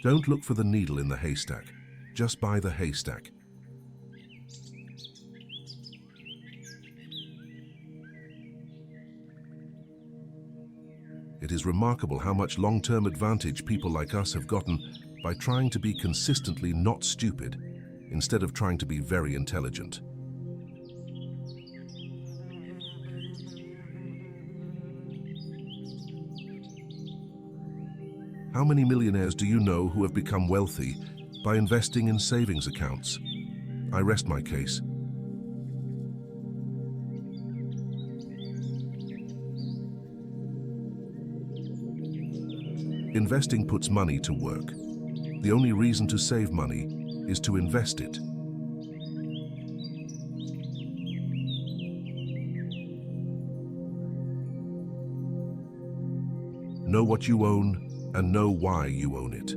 Don't look for the needle in the haystack. Just buy the haystack. It is remarkable how much long-term advantage people like us have gotten by trying to be consistently not stupid instead of trying to be very intelligent. How many millionaires do you know who have become wealthy by investing in savings accounts? I rest my case. Investing puts money to work. The only reason to save money is to invest it. Know what you own and know why you own it.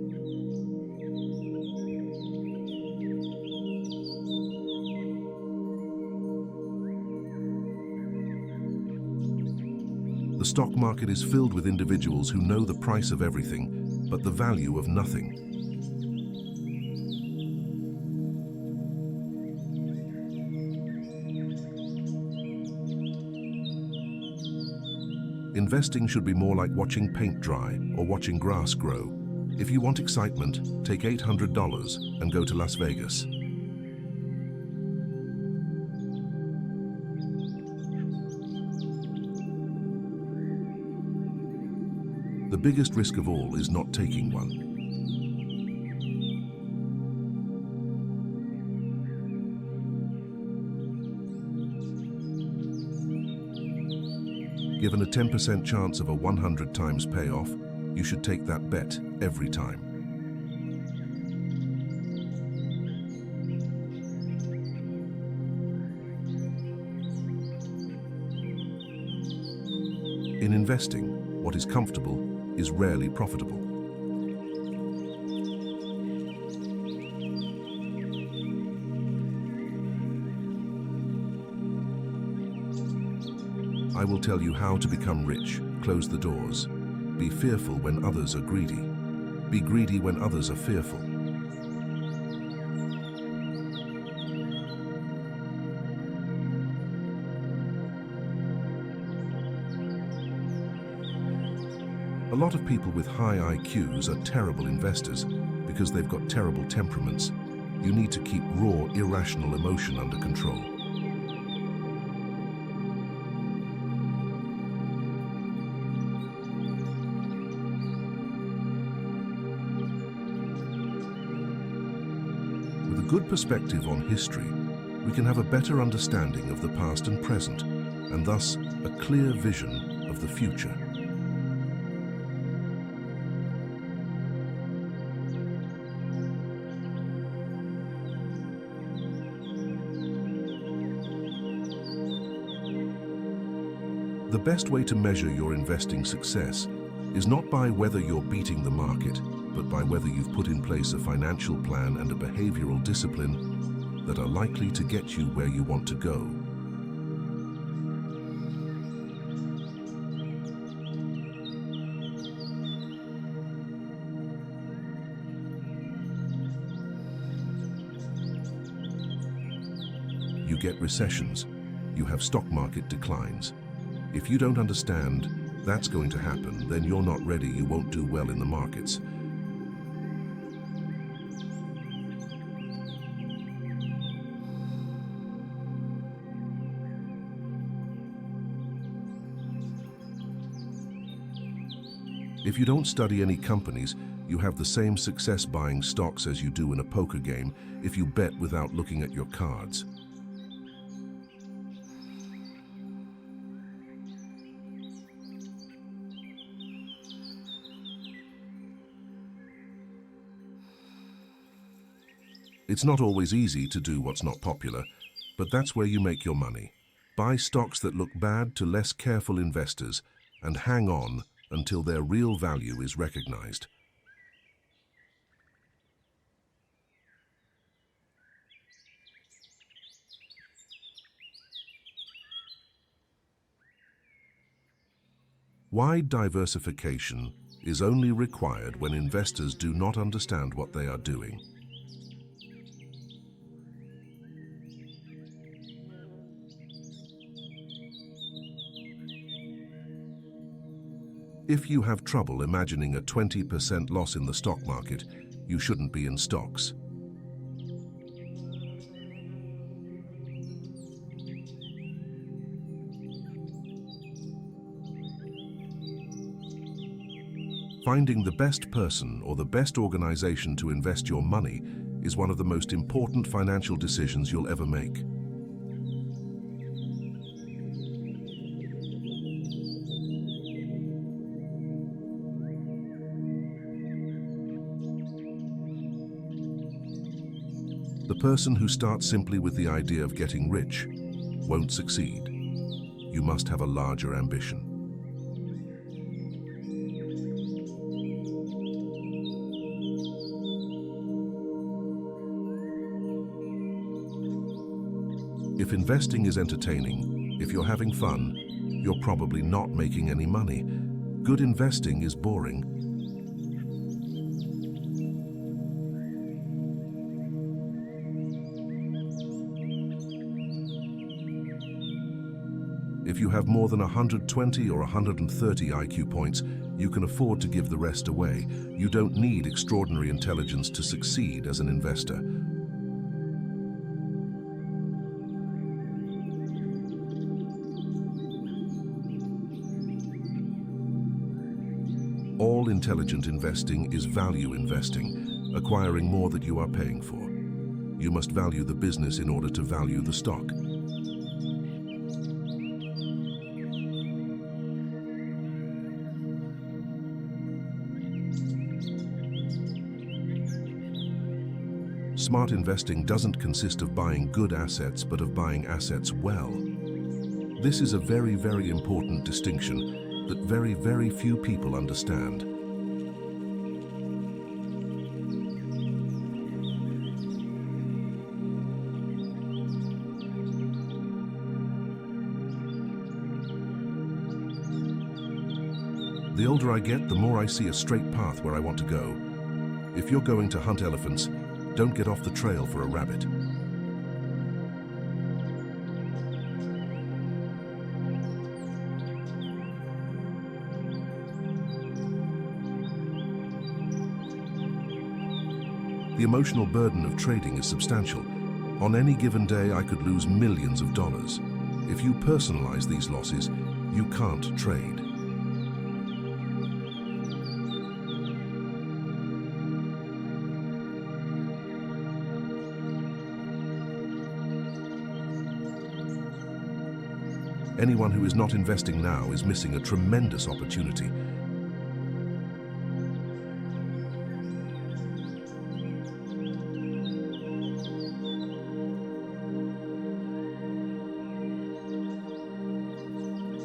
The stock market is filled with individuals who know the price of everything, but the value of nothing. Investing should be more like watching paint dry or watching grass grow. If you want excitement, take $800 and go to Las Vegas. The biggest risk of all is not taking one. Given a 10% chance of a 100 times payoff, you should take that bet every time. In investing, what is comfortable is rarely profitable. I will tell you how to become rich. Close the doors. Be fearful when others are greedy. Be greedy when others are fearful. A lot of people with high IQs are terrible investors because they've got terrible temperaments. You need to keep raw, irrational emotion under control. With a good perspective on history, we can have a better understanding of the past and present, and thus a clear vision of the future. The best way to measure your investing success is not by whether you're beating the market, but by whether you've put in place a financial plan and a behavioral discipline that are likely to get you where you want to go. You get recessions. You have stock market declines. If you don't understand that's going to happen, then you're not ready, you won't do well in the markets. If you don't study any companies, you have the same success buying stocks as you do in a poker game if you bet without looking at your cards. It's not always easy to do what's not popular, but that's where you make your money. Buy stocks that look bad to less careful investors and hang on until their real value is recognized. Wide diversification is only required when investors do not understand what they are doing. If you have trouble imagining a 20% loss in the stock market, you shouldn't be in stocks. Finding the best person or the best organization to invest your money is one of the most important financial decisions you'll ever make. The person who starts simply with the idea of getting rich won't succeed. You must have a larger ambition. If investing is entertaining, if you're having fun, you're probably not making any money. Good investing is boring. If you have more than 120 or 130 IQ points, you can afford to give the rest away. You don't need extraordinary intelligence to succeed as an investor. All intelligent investing is value investing, acquiring more that you are paying for. You must value the business in order to value the stock. Smart investing doesn't consist of buying good assets, but of buying assets well. This is a very, very important distinction that very, very few people understand. The older I get, the more I see a straight path where I want to go. If you're going to hunt elephants, don't get off the trail for a rabbit. The emotional burden of trading is substantial. On any given day, I could lose millions of dollars. If you personalize these losses, you can't trade. Anyone who is not investing now is missing a tremendous opportunity.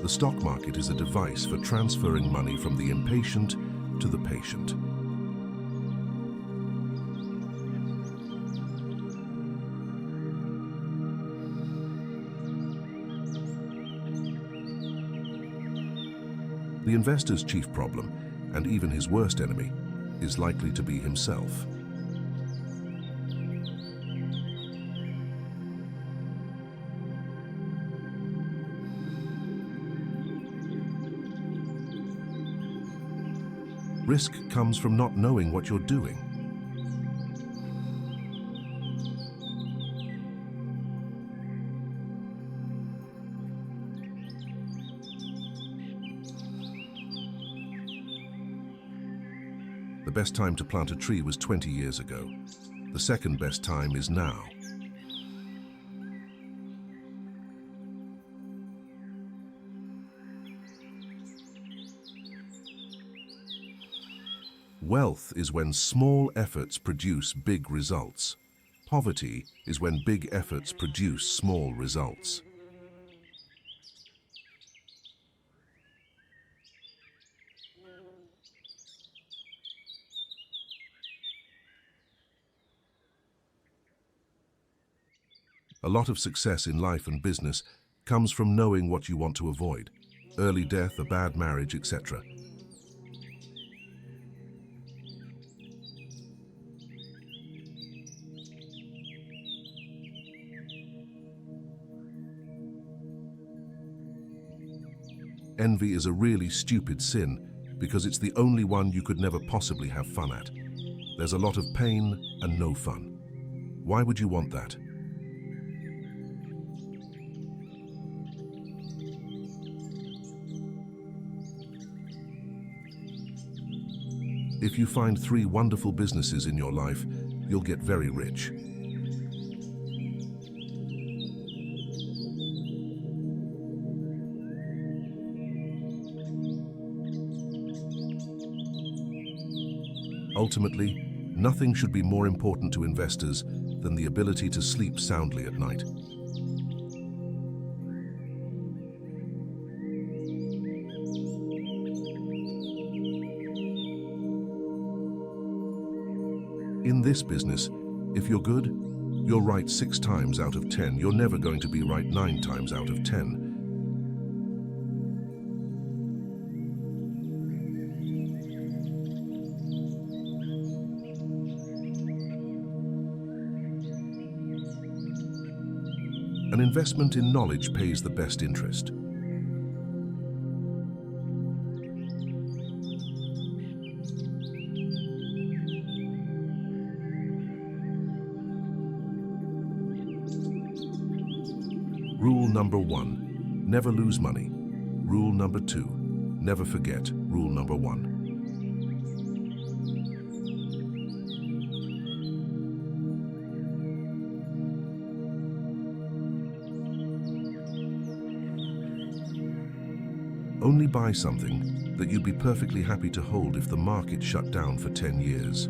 The stock market is a device for transferring money from the impatient to the patient. The investor's chief problem, and even his worst enemy, is likely to be himself. Risk comes from not knowing what you're doing. The best time to plant a tree was 20 years ago. The second best time is now. Wealth is when small efforts produce big results. Poverty is when big efforts produce small results. A lot of success in life and business comes from knowing what you want to avoid. Early death, a bad marriage, etc. Envy is a really stupid sin because it's the only one you could never possibly have fun at. There's a lot of pain and no fun. Why would you want that? If you find 3 wonderful businesses in your life, you'll get very rich. Ultimately, nothing should be more important to investors than the ability to sleep soundly at night. In this business, if you're good, you're right 6 times out of 10. You're never going to be right 9 times out of 10. An investment in knowledge pays the best interest. Rule number 1, never lose money. Rule number 2, never forget rule number 1. Only buy something that you'd be perfectly happy to hold if the market shut down for 10 years.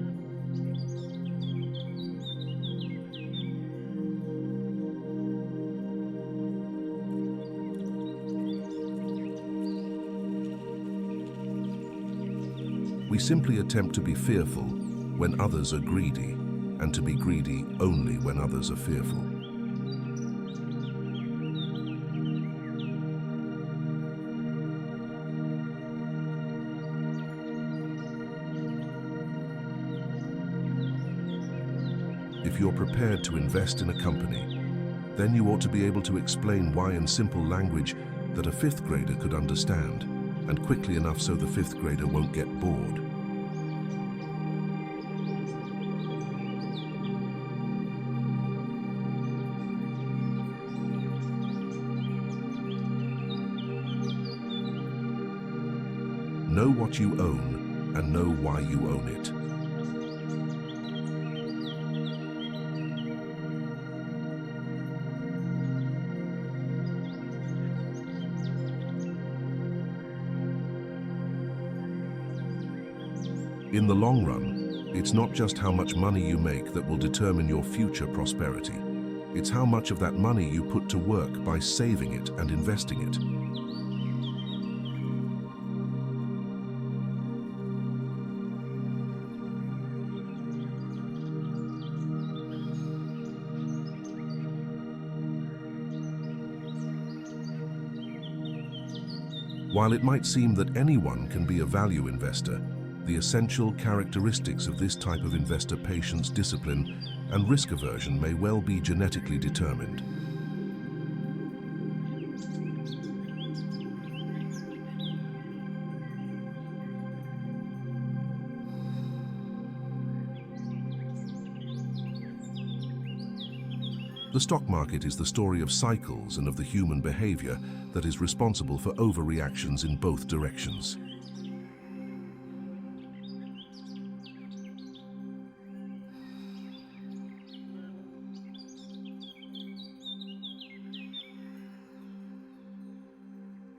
We simply attempt to be fearful when others are greedy, and to be greedy only when others are fearful. If you're prepared to invest in a company, then you ought to be able to explain why in simple language that a 5th grader could understand, and quickly enough so the 5th grader won't get bored. Know what you own and know why you own it. In the long run, it's not just how much money you make that will determine your future prosperity. It's how much of that money you put to work by saving it and investing it. While it might seem that anyone can be a value investor, the essential characteristics of this type of investor, patience, discipline, and risk aversion, may well be genetically determined. The stock market is the story of cycles and of the human behavior that is responsible for overreactions in both directions.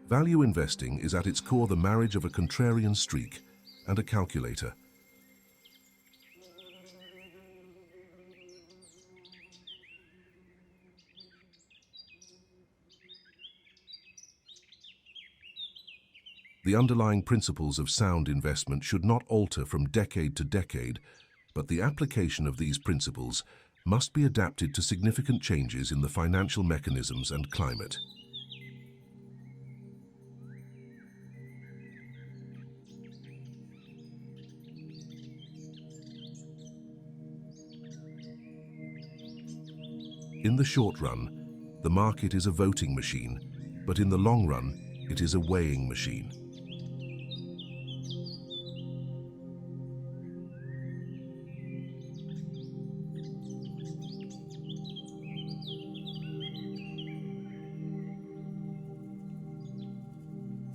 Value investing is at its core the marriage of a contrarian streak and a calculator. The underlying principles of sound investment should not alter from decade to decade, but the application of these principles must be adapted to significant changes in the financial mechanisms and climate. In the short run, the market is a voting machine, but in the long run, It is a weighing machine.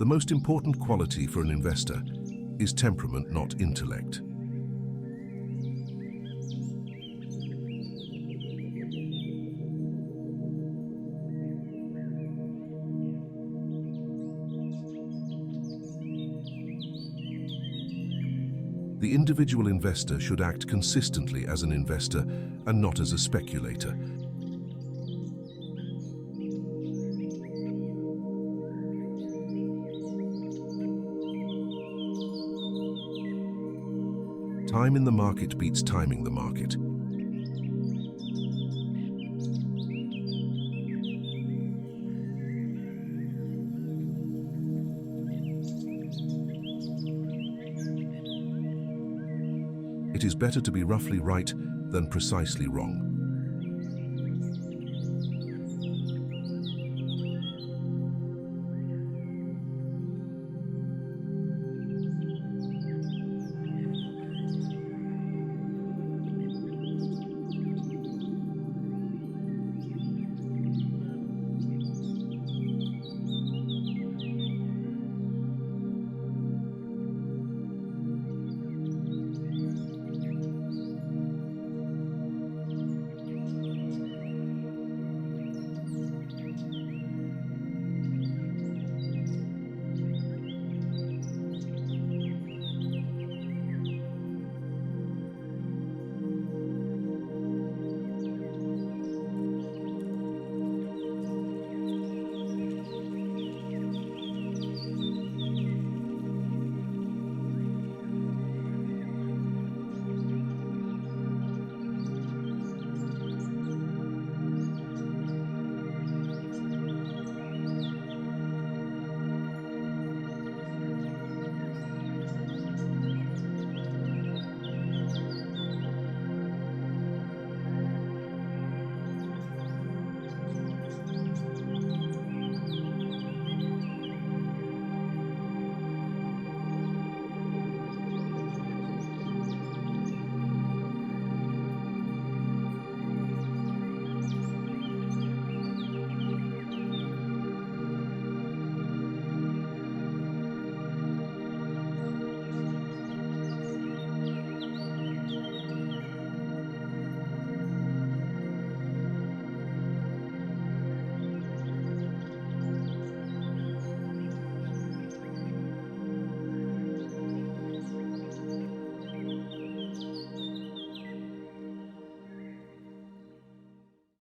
The most important quality for an investor is temperament, not intellect. The individual investor should act consistently as an investor and not as a speculator. Time in the market beats timing the market. It is better to be roughly right than precisely wrong.